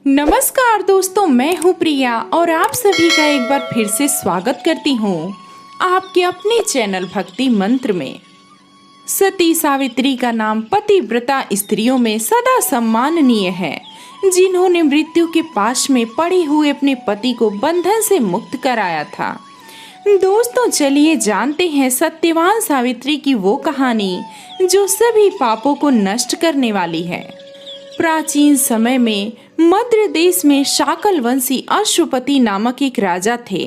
नमस्कार दोस्तों, मैं हूँ प्रिया और आप सभी का एक बार फिर से स्वागत करती हूँ आपके अपने चैनल भक्ति मंत्र में। सती सावित्री का नाम पतिव्रता स्त्रियों में सदा सम्माननीय है, जिन्होंने मृत्यु के पाश में पड़े हुए अपने पति को बंधन से मुक्त कराया था। दोस्तों, चलिए जानते हैं सत्यवान सावित्री की वो कहानी जो सभी पापों को नष्ट करने वाली है। प्राचीन समय में मद्र देश में शाकल वंशी अश्वपति नामक एक राजा थे।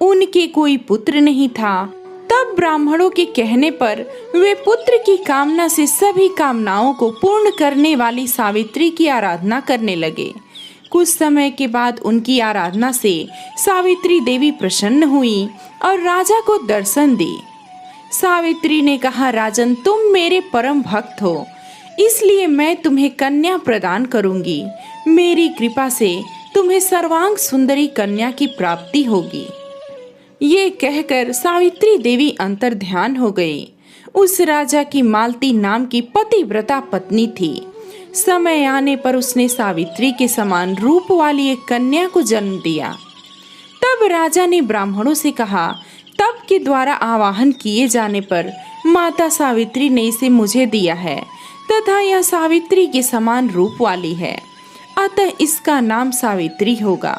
उनके कोई पुत्र नहीं था। तब ब्राह्मणों के कहने पर वे पुत्र की कामना से सभी कामनाओं को पूर्ण करने वाली सावित्री की आराधना करने लगे। कुछ समय के बाद उनकी आराधना से सावित्री देवी प्रसन्न हुई और राजा को दर्शन दी। सावित्री ने कहा, राजन, तुम मेरे परम भक्त हो, इसलिए मैं तुम्हें कन्या प्रदान करूंगी। मेरी कृपा से तुम्हें सर्वांग सुंदरी कन्या की प्राप्ति होगी। ये कहकर सावित्री देवी अंतर्ध्यान हो गई। उस राजा की मालती नाम की पतिव्रता पत्नी थी। समय आने पर उसने सावित्री के समान रूप वाली एक कन्या को जन्म दिया। तब राजा ने ब्राह्मणों से कहा, तप के द्वारा आवाहन किए जाने पर माता सावित्री ने इसे मुझे दिया है तथा यह सावित्री के समान रूप वाली है, अतः इसका नाम सावित्री होगा।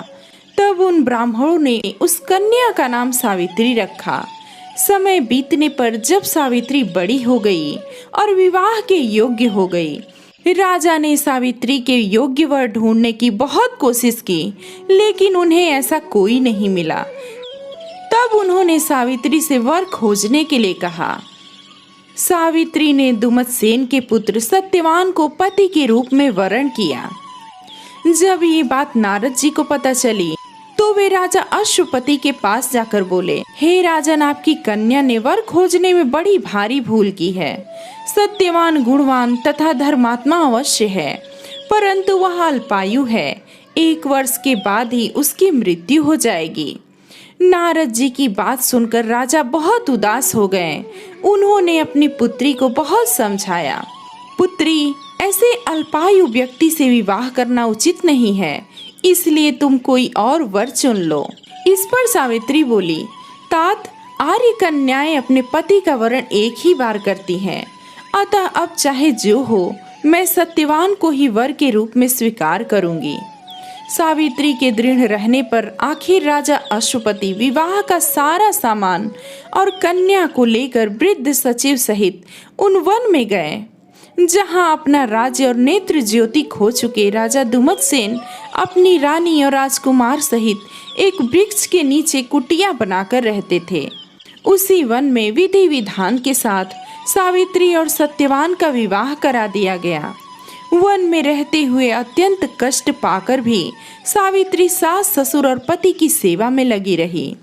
तब उन ब्राह्मणों ने उस कन्या का नाम सावित्री रखा। समय बीतने पर जब सावित्री बड़ी हो गई और विवाह के योग्य हो गई, राजा ने सावित्री के योग्य वर ढूंढने की बहुत कोशिश की, लेकिन उन्हें ऐसा कोई नहीं मिला। तब उन्होंने सावित्री से वर खोजने के लिए कहा। सावित्री ने दुमतसेन के पुत्र सत्यवान को पति के रूप में वरण किया। जब ये बात नारद जी को पता चली तो वे राजा अश्वपति के पास जाकर बोले, हे राजन, आपकी कन्या ने वर खोजने में बड़ी भारी भूल की है। सत्यवान गुणवान तथा धर्मात्मा अवश्य है, परंतु वह अल्पायु है। 1 वर्ष के बाद ही उसकी मृत्यु हो जाएगी। नारद जी की बात सुनकर राजा बहुत उदास हो गए। उन्होंने अपनी पुत्री को बहुत समझाया, पुत्री, ऐसे अल्पायु व्यक्ति से विवाह करना उचित नहीं है, इसलिए तुम कोई और वर चुन लो। इस पर सावित्री बोली, तात, आर्य कन्याएं अपने पति का वरण एक ही बार करती हैं, अतः अब चाहे जो हो, मैं सत्यवान को ही वर के रूप में स्वीकार करूंगी। सावित्री के दृढ़ रहने पर आखिर राजा अश्वपति विवाह का सारा सामान और कन्या को लेकर वृद्ध सचिव सहित उन वन में गए, जहां अपना राज्य और नेत्र ज्योति खो चुके राजा दुमतसेन अपनी रानी और राजकुमार सहित एक वृक्ष के नीचे कुटिया बनाकर रहते थे। उसी वन में विधि विधान के साथ सावित्री और सत्यवान का विवाह करा दिया गया। वन में रहते हुए अत्यंत कष्ट पाकर भी सावित्री सास ससुर और पति की सेवा में लगी रही।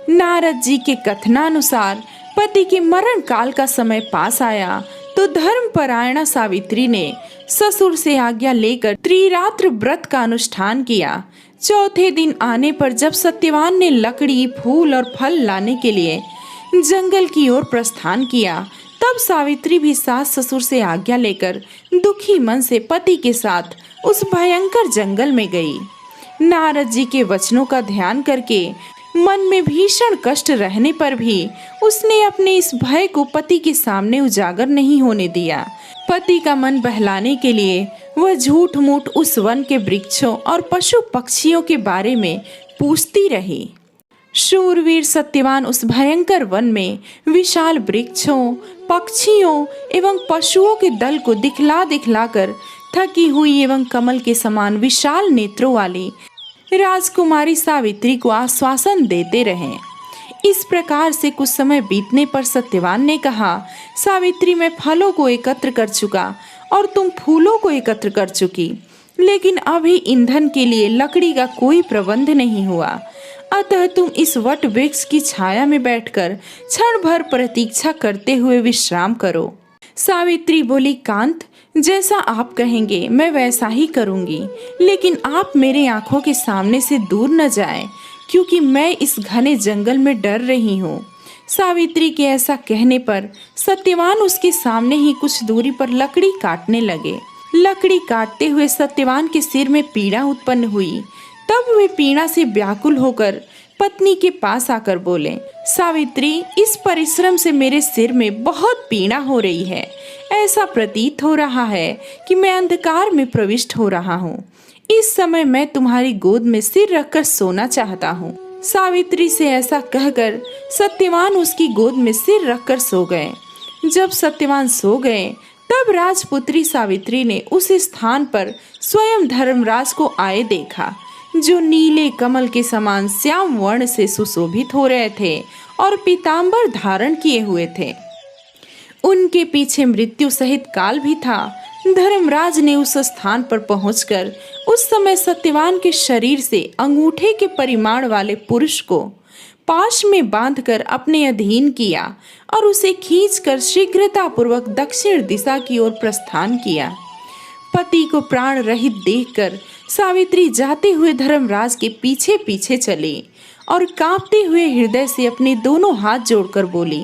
नारद जी के कथनानुसार पति के मरण काल का समय पास आया तो धर्मपरायणा सावित्री ने ससुर से आज्ञा लेकर त्रिरात्र व्रत का अनुष्ठान किया। चौथे दिन आने पर जब सत्यवान ने लकड़ी, फूल और फल लाने के लिए जंगल की ओर प्रस्थान किया, तब सावित्री भी सास ससुर से आज्ञा लेकर दुखी मन से पति के साथ उस भयंकर जंगल में गई। नारद जी के वचनों का ध्यान करके मन में भीषण कष्ट रहने पर भी उसने अपने इस भय को पति के सामने उजागर नहीं होने दिया। पति का मन बहलाने के लिए वह झूठ मूठ उस वन के वृक्षों और पशु पक्षियों के बारे में पूछती रही। शूरवीर सत्यवान उस भयंकर वन में विशाल वृक्षों, पक्षियों एवं पशुओं के दल को दिखला दिखलाकर थकी हुई एवं कमल के समान विशाल नेत्रों वाली राजकुमारी सावित्री को आश्वासन देते रहे। इस प्रकार से कुछ समय बीतने पर सत्यवान ने कहा, सावित्री, मैं फलों को एकत्र कर चुका और तुम फूलों को एकत्र कर चुकी, लेकिन अभी ईंधन के लिए लकड़ी का कोई प्रबंध नहीं हुआ, अतः तुम इस वट वृक्ष की छाया में बैठकर क्षण भर प्रतीक्षा करते हुए विश्राम करो। सावित्री बोली, कांत, जैसा आप कहेंगे मैं वैसा ही करूंगी, लेकिन आप मेरे आंखों के सामने से दूर न जाएं, क्योंकि मैं इस घने जंगल में डर रही हूँ। सावित्री के ऐसा कहने पर सत्यवान उसके सामने ही कुछ दूरी पर लकड़ी काटने लगे। लकड़ी काटते हुए सत्यवान के सिर में पीड़ा उत्पन्न हुई। तब वे पीड़ा से व्याकुल होकर पत्नी के पास आकर बोले, सावित्री, इस परिश्रम से मेरे सिर में बहुत पीड़ा हो रही है। ऐसा प्रतीत हो रहा है कि मैं अंधकार में प्रविष्ट हो रहा हूँ। इस समय मैं तुम्हारी गोद में सिर रखकर सोना चाहता हूँ। सावित्री से ऐसा कहकर सत्यवान उसकी गोद में सिर रखकर सो गए। जब सत्यवान सो गए तब राजपुत्री सावित्री ने उस स्थान पर स्वयं धर्मराज को आए देखा, जो नीले कमल के समान श्याम वर्ण से सुशोभित हो रहे थे और पीतांबर धारण किए हुए थे। उनके पीछे मृत्यु सहित काल भी था। धर्मराज ने उस स्थान पर पहुंचकर उस समय सत्यवान के शरीर से अंगूठे के परिमाण वाले पुरुष को पाश में बांधकर अपने अधीन किया और उसे खींचकर शीघ्रतापूर्वक दक्षिण दिशा की ओर प्रस्थान किया। पति को प्राण रहित देखकर सावित्री जाते हुए धर्मराज के पीछे पीछे चली और कांपते हुए हृदय से अपने दोनों हाथ जोड़कर बोली,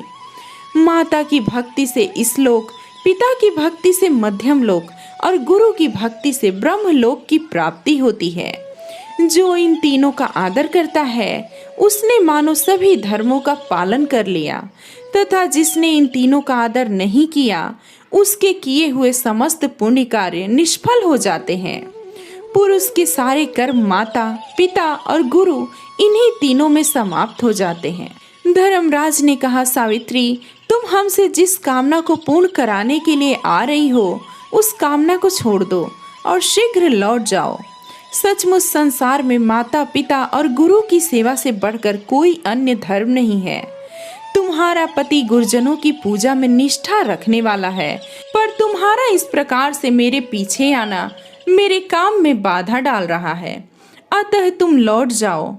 माता की भक्ति से इस लोक, पिता की भक्ति से मध्यम लोक और गुरु की भक्ति से ब्रह्म लोक की प्राप्ति होती है। जो इन तीनों का आदर करता है उसने मानो सभी धर्मों का पालन कर लिया, तथा जिसने इन तीनों का आदर नहीं किया उसके किए हुए समस्त पुण्य कार्य निष्फल हो जाते हैं। पुरुष के सारे कर्म माता, पिता और गुरु इन्हीं तीनों में समाप्त हो जाते हैं। धर्मराज ने कहा, सावित्री, तुम हमसे जिस कामना को पूर्ण कराने के लिए आ रही हो उस कामना को छोड़ दो और शीघ्र लौट जाओ। सचमुच संसार में माता, पिता और गुरु की सेवा से बढ़कर कोई अन्य धर्म नहीं है। तुम्हारा पति गुरुजनों की पूजा में निष्ठा रखने वाला है, पर तुम्हारा इस प्रकार से मेरे पीछे आना मेरे काम में बाधा डाल रहा है, अतः तुम लौट जाओ।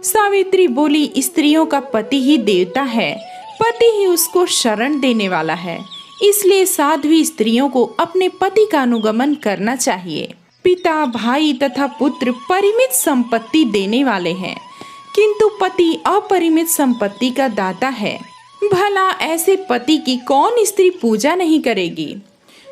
सावित्री बोली, स्त्रियों का पति ही देवता है, पति ही उसको शरण देने वाला है, इसलिए साध्वी स्त्रियों को अपने पति का अनुगमन करना चाहिए। पिता, भाई तथा पुत्र परिमित संपत्ति देने वाले हैं, किंतु पति अपरिमित संपत्ति का दाता है। भला ऐसे पति की कौन स्त्री पूजा नहीं करेगी।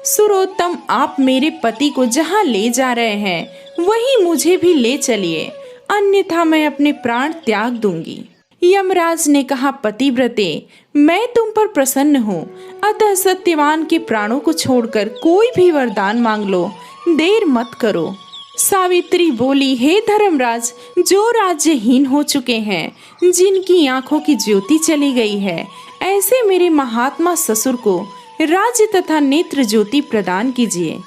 सुरोत्तम, आप मेरे पति को जहाँ ले जा रहे हैं वहीं मुझे भी ले चलिए, अन्यथा मैं अपने प्राण त्याग दूंगी। यमराज ने कहा, पतिव्रते, मैं तुम पर प्रसन्न हूँ, अतः सत्यवान के प्राणों को छोड़कर कोई भी वरदान मांग लो, देर मत करो। सावित्री बोली, हे धर्मराज, जो राज्यहीन हो चुके हैं, जिनकी आंखों की ज्योति चली गई है, ऐसे मेरे महात्मा ससुर को राज्य तथा नेत्र ज्योति प्रदान कीजिए।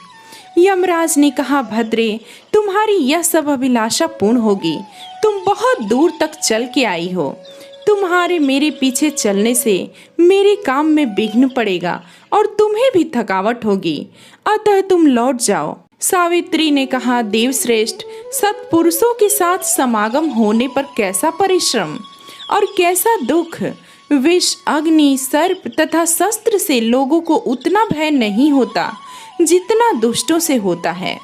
यमराज ने कहा, भद्रे, तुम्हारी यह सब अभिलाषा पूर्ण होगी। तुम बहुत दूर तक चल के आई हो, तुम्हारे मेरे पीछे चलने से मेरे काम में विघ्न पड़ेगा और तुम्हें भी थकावट होगी, अतः तुम लौट जाओ। सावित्री ने कहा, देवश्रेष्ठ, सत्पुरुषों के साथ समागम होने पर कैसा परिश्रम और कैसा दुख। विष, अग्नि, सर्प तथा शस्त्र से लोगों को उतना भय नहीं होता जितना दुष्टों से होता है।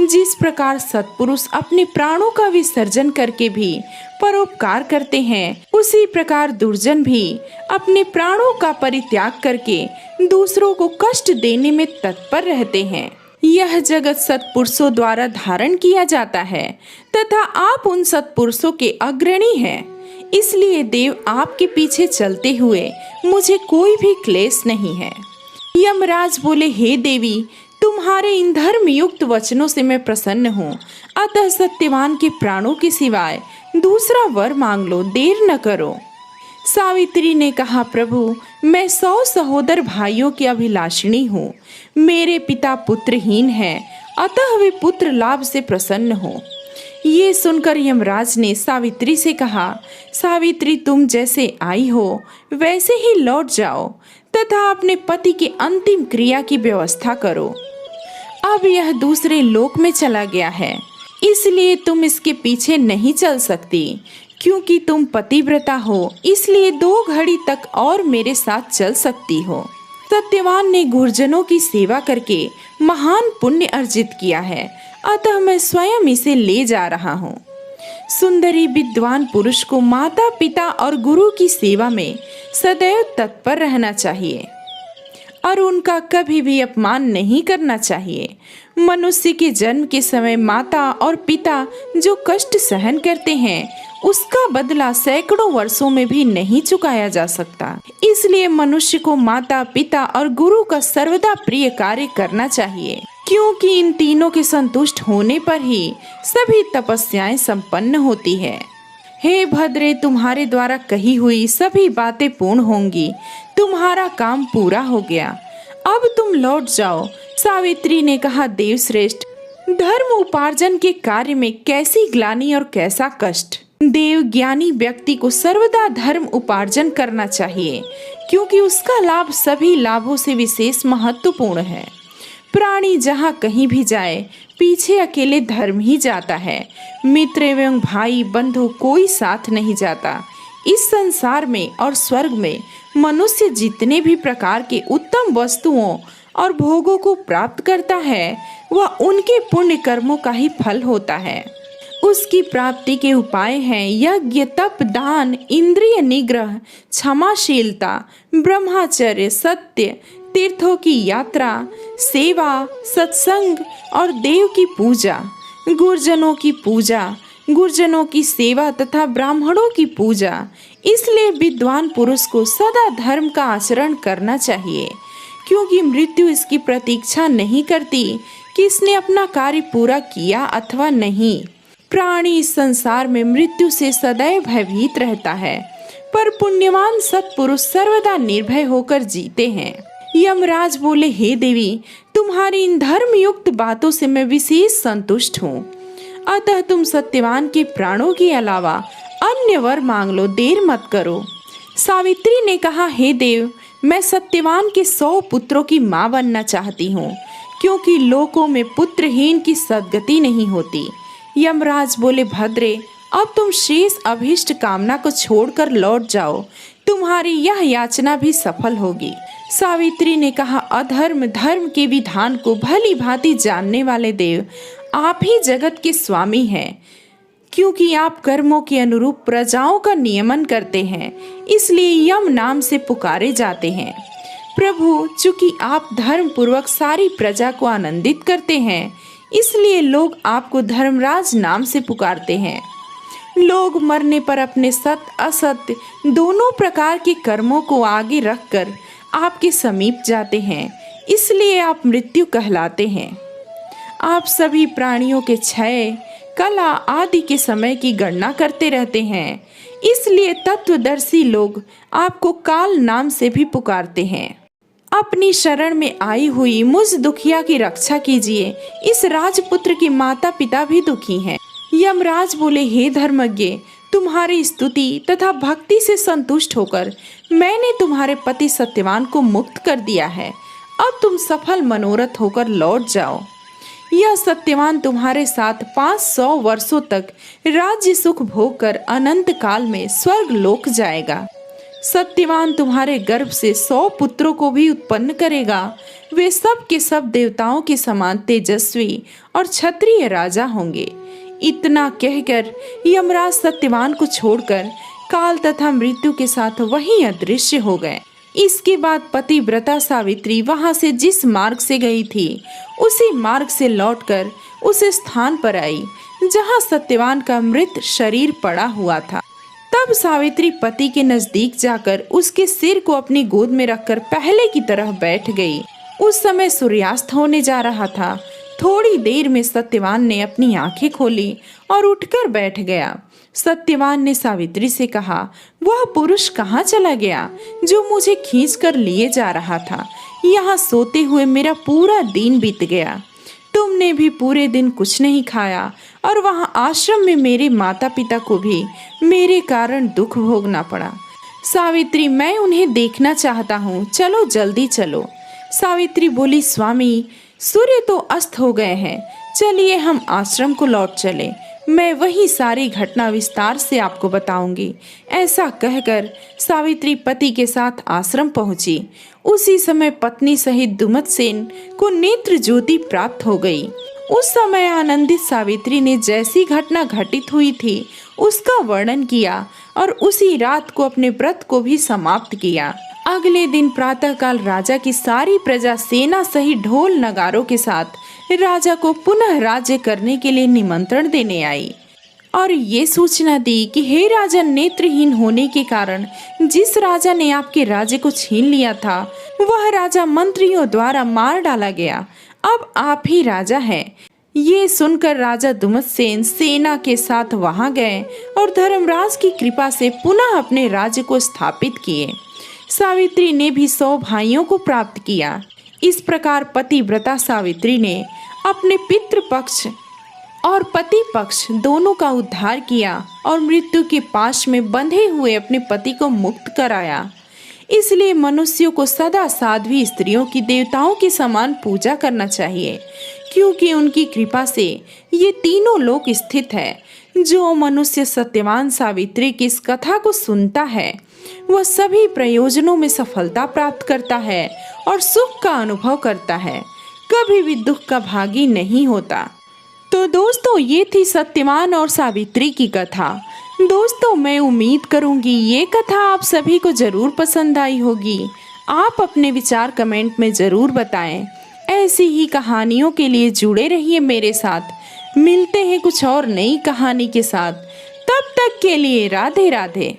जिस प्रकार सत्पुरुष अपने प्राणों का विसर्जन करके भी परोपकार करते हैं, उसी प्रकार दुर्जन भी अपने प्राणों का परित्याग करके दूसरों को कष्ट देने में तत्पर रहते हैं। यह जगत सत्पुरुषों द्वारा धारण किया जाता है तथा आप उन सत्पुरुषों के अग्रणी हैं, इसलिए देव आपके पीछे चलते हुए मुझे कोई भी क्लेश नहीं है। यमराज बोले, हे देवी, तुम्हारे इन धर्म युक्त वचनों से मैं प्रसन्न हूँ, अतः सत्यवान के प्राणों के सिवाय दूसरा वर मांग लो, देर न करो। सावित्री ने कहा, प्रभु, मैं 100 सहोदर भाइयों की अभिलाषिणी हूँ। मेरे पिता पुत्रहीन हैं, अतः वे पुत्र लाभ से प्रसन्न हो। ये सुनकर यमराज ने सावित्री से कहा, सावित्री, तुम जैसे आई हो वैसे ही लौट जाओ तथा अपने पति की अंतिम क्रिया की व्यवस्था करो। अब यह दूसरे लोक में चला गया है, इसलिए तुम इसके पीछे नहीं चल सकती। क्योंकि तुम पतिव्रता हो, इसलिए 2 घड़ी तक और मेरे साथ चल सकती हो। सत्यवान ने गुरुजनों की सेवा करके महान पुण्य अर्जित किया है, अतः मैं स्वयं इसे ले जा रहा हूँ। सुंदरी विद्वान पुरुष को माता, पिता और गुरु की सेवा में सदैव तत्पर रहना चाहिए। और उनका कभी भी अपमान नहीं करना चाहिए। मनुष्य के जन्म के समय माता और पिता जो कष्ट सहन करते हैं उसका बदला सैकड़ों वर्षों में भी नहीं चुकाया जा सकता। इसलिए मनुष्य को माता, पिता और गुरु का सर्वदा प्रिय कार्य करना चाहिए, क्योंकि इन तीनों के संतुष्ट होने पर ही सभी तपस्याएं संपन्न होती है। हे भद्रे, तुम्हारे द्वारा कही हुई सभी बातें पूर्ण होंगी। तुम्हारा काम पूरा हो गया, अब तुम लौट जाओ। सावित्री ने कहा, देवश्रेष्ठ, धर्म उपार्जन के कार्य में कैसी ग्लानि और कैसा कष्ट। देव ज्ञानी व्यक्ति को सर्वदा धर्म उपार्जन करना चाहिए, क्योंकि उसका लाभ सभी लाभों से विशेष महत्वपूर्ण है। प्राणी जहाँ कहीं भी जाए पीछे अकेले धर्म ही जाता है। मित्र एवं भाई बंधु कोई साथ नहीं जाता। इस संसार में और स्वर्ग में मनुष्य जितने भी प्रकार के उत्तम वस्तुओं और भोगों को प्राप्त करता है वह उनके पुण्य कर्मों का ही फल होता है। उसकी प्राप्ति के उपाय हैं यज्ञ, तप, दान, इंद्रिय निग्रह, क्षमाशीलता, ब्रह्मचर्य, सत्य, तीर्थों की यात्रा, सेवा, सत्संग और देव की पूजा, गुरुजनों की सेवा तथा ब्राह्मणों की पूजा। इसलिए विद्वान पुरुष को सदा धर्म का आचरण करना चाहिए, क्योंकि मृत्यु इसकी प्रतीक्षा नहीं करती कि इसने अपना कार्य पूरा किया अथवा नहीं। प्राणी इस संसार में मृत्यु से सदैव भयभीत रहता है, पर पुण्यवान सत्पुरुष सर्वदा निर्भय होकर जीते हैं। यमराज बोले, हे देवी, तुम्हारी इन धर्मयुक्त बातों से मैं विशेष संतुष्ट हूँ, अतः तुम सत्यवान के प्राणों के अलावा अन्य वर मांग लो, देर मत करो। सावित्री ने कहा, हे देव, मैं सत्यवान के 100 पुत्रों की माँ बनना चाहती हूँ, क्योंकि लोकों में पुत्रहीन की सद्गति नहीं होती। यमराज बोले, भद्रे, अब तुम शेष अभीष्ट कामना को छोड़कर लौट जाओ, तुम्हारी यह याचना भी सफल होगी। सावित्री ने कहा, अधर्म धर्म के विधान को भली भांति जानने वाले देव, आप ही जगत के स्वामी हैं। क्योंकि आप कर्मों के अनुरूप प्रजाओं का नियमन करते हैं, इसलिए यम नाम से पुकारे जाते हैं। प्रभु, चूंकि आप धर्म पूर्वक सारी प्रजा को आनंदित करते हैं, इसलिए लोग आपको धर्मराज नाम से पुकारते हैं। लोग मरने पर अपने सत्य असत्य दोनों प्रकार के कर्मों को आगे रखकर आपके समीप जाते हैं, इसलिए आप मृत्यु कहलाते हैं। आप सभी प्राणियों के क्षय, कला आदि के समय की गणना करते रहते हैं, इसलिए तत्वदर्शी लोग आपको काल नाम से भी पुकारते हैं। अपनी शरण में आई हुई मुझ दुखिया की रक्षा कीजिए। इस राजपुत्र की माता पिता भी दुखी हैं। यमराज बोले, हे धर्मज्ञ, तुम्हारी स्तुति तथा भक्ति से संतुष्ट होकर मैंने तुम्हारे पति सत्यवान को मुक्त कर दिया है। अब तुम सफल मनोरथ होकर लौट जाओ। यह सत्यवान तुम्हारे साथ 500 वर्षों तक राज्य सुख भोग कर अनंत काल में स्वर्ग लोक जाएगा। सत्यवान तुम्हारे गर्भ से 100 पुत्रों को भी उत्पन्न करेगा। वे सब के सब देवताओं के समान तेजस्वी और क्षत्रिय राजा होंगे। इतना कहकर यमराज सत्यवान को छोड़कर काल तथा मृत्यु के साथ वहीं अदृश्य हो गए। इसके बाद पतिव्रता सावित्री वहां से जिस मार्ग से गई थी उसी मार्ग से लौटकर उस स्थान पर आई जहां सत्यवान का मृत शरीर पड़ा हुआ था। तब सावित्री पति के नजदीक जाकर उसके सिर को अपनी गोद में रखकर पहले की तरह बैठ गई। उस समय सूर्यास्त होने जा रहा था। थोड़ी देर में सत्यवान ने अपनी आंखें खोली और उठकर बैठ गया। सत्यवान ने सावित्री से कहा, वह पुरुष कहाँ चला गया जो मुझे खींचकर लिए जा रहा था? यहाँ सोते हुए मेरा पूरा दिन बीत गया। तुमने भी पूरे दिन कुछ नहीं खाया और वहाँ आश्रम में मेरे माता पिता को भी मेरे कारण दुख भोगना पड़ा। सावित्री, मैं उन्हें देखना चाहता हूँ, चलो जल्दी चलो। सावित्री बोली, स्वामी, सूर्य तो अस्त हो गए हैं, चलिए हम आश्रम को लौट चले। मैं वही सारी घटना विस्तार से आपको बताऊंगी। ऐसा कहकर सावित्री पति के साथ आश्रम पहुंची। उसी समय पत्नी सहित दुमतसेन को नेत्र ज्योति प्राप्त हो गई। उस समय आनंदित सावित्री ने जैसी घटना घटित हुई थी उसका वर्णन किया और उसी रात को अपने व्रत को भी समाप्त किया। अगले दिन प्रातःकाल राजा की सारी प्रजा सेना सहित ढोल नगारों के साथ राजा को पुनः राज्य करने के लिए निमंत्रण देने आई और ये सूचना दी कि हे राजा, नेत्रहीन होने के कारण जिस राजा ने आपके राज्य को छीन लिया था वह राजा मंत्रियों द्वारा मार डाला गया। अब आप ही राजा हैं। ये सुनकर राजा दुमत्सेन सेना के साथ वहां गए और धर्मराज की कृपा से पुनः अपने राज्य को स्थापित किए। सावित्री ने भी 100 भाइयों को प्राप्त किया। इस प्रकार पतिव्रता सावित्री ने अपने पितृपक्ष और पति पक्ष दोनों का उद्धार किया और मृत्यु के पाश में बंधे हुए अपने पति को मुक्त कराया। इसलिए मनुष्यों को सदा साध्वी स्त्रियों की देवताओं के समान पूजा करना चाहिए, क्योंकि उनकी कृपा से ये तीनों लोक स्थित है। जो मनुष्य सत्यवान सावित्री की इस कथा को सुनता है वह सभी प्रयोजनों में सफलता प्राप्त करता है और सुख का अनुभव करता है, कभी भी दुख का भागी नहीं होता। तो दोस्तों, ये थी सत्यवान और सावित्री की कथा। दोस्तों, मैं उम्मीद करूंगी ये कथा आप सभी को जरूर पसंद आई होगी। आप अपने विचार कमेंट में जरूर बताएं। ऐसी ही कहानियों के लिए जुड़े रहिए मेरे साथ। मिलते हैं कुछ और नई कहानी के साथ। तब तक के लिए राधे राधे।